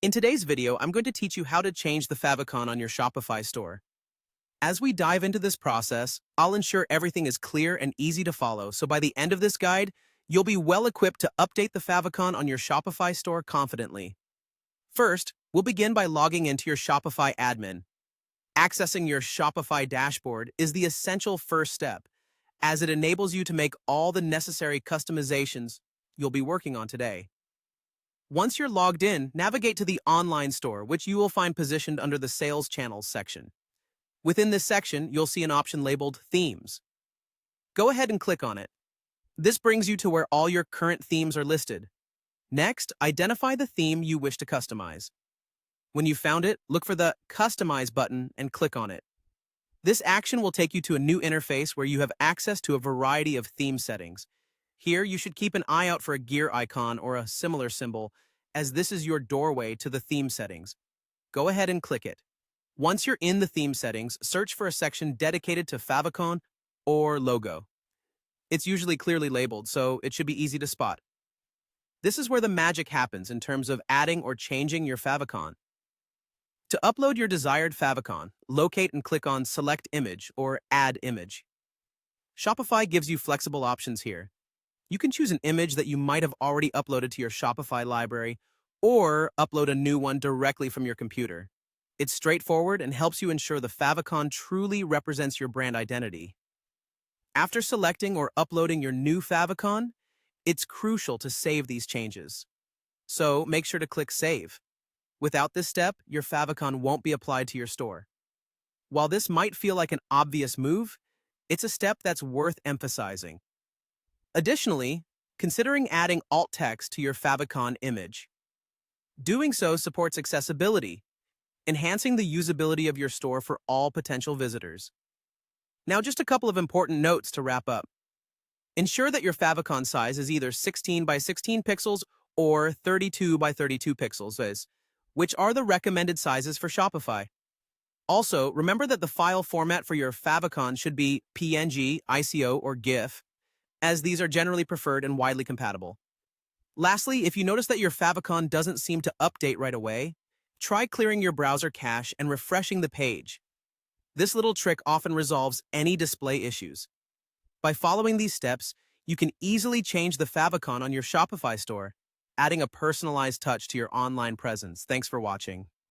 In today's video, I'm going to teach you how to change the favicon on your Shopify store. As we dive into this process, I'll ensure everything is clear and easy to follow, so by the end of this guide, you'll be well equipped to update the favicon on your Shopify store confidently. First, we'll begin by logging into your Shopify admin. Accessing your Shopify dashboard is the essential first step, as it enables you to make all the necessary customizations you'll be working on today. Once you're logged in, navigate to the online store, which you will find positioned under the Sales Channels section. Within this section, you'll see an option labeled Themes. Go ahead and click on it. This brings you to where all your current themes are listed. Next, identify the theme you wish to customize. When you've found it, look for the Customize button and click on it. This action will take you to a new interface where you have access to a variety of theme settings. Here, you should keep an eye out for a gear icon or a similar symbol, as this is your doorway to the theme settings. Go ahead and click it. Once you're in the theme settings, search for a section dedicated to favicon or logo. It's usually clearly labeled, so it should be easy to spot. This is where the magic happens in terms of adding or changing your favicon. To upload your desired favicon, locate and click on Select Image or Add Image. Shopify gives you flexible options here. You can choose an image that you might have already uploaded to your Shopify library or upload a new one directly from your computer. It's straightforward and helps you ensure the favicon truly represents your brand identity. After selecting or uploading your new favicon, it's crucial to save these changes. So make sure to click Save. Without this step, your favicon won't be applied to your store. While this might feel like an obvious move, it's a step that's worth emphasizing. Additionally, considering adding alt text to your favicon image. Doing so supports accessibility, enhancing the usability of your store for all potential visitors. Now, just a couple of important notes to wrap up. Ensure that your favicon size is either 16 by 16 pixels or 32 by 32 pixels, which are the recommended sizes for Shopify. Also, remember that the file format for your favicon should be PNG, ICO, or GIF, as these are generally preferred and widely compatible. Lastly, if you notice that your favicon doesn't seem to update right away, try clearing your browser cache and refreshing the page. This little trick often resolves any display issues. By following these steps, you can easily change the favicon on your Shopify store, adding a personalized touch to your online presence. Thanks for watching.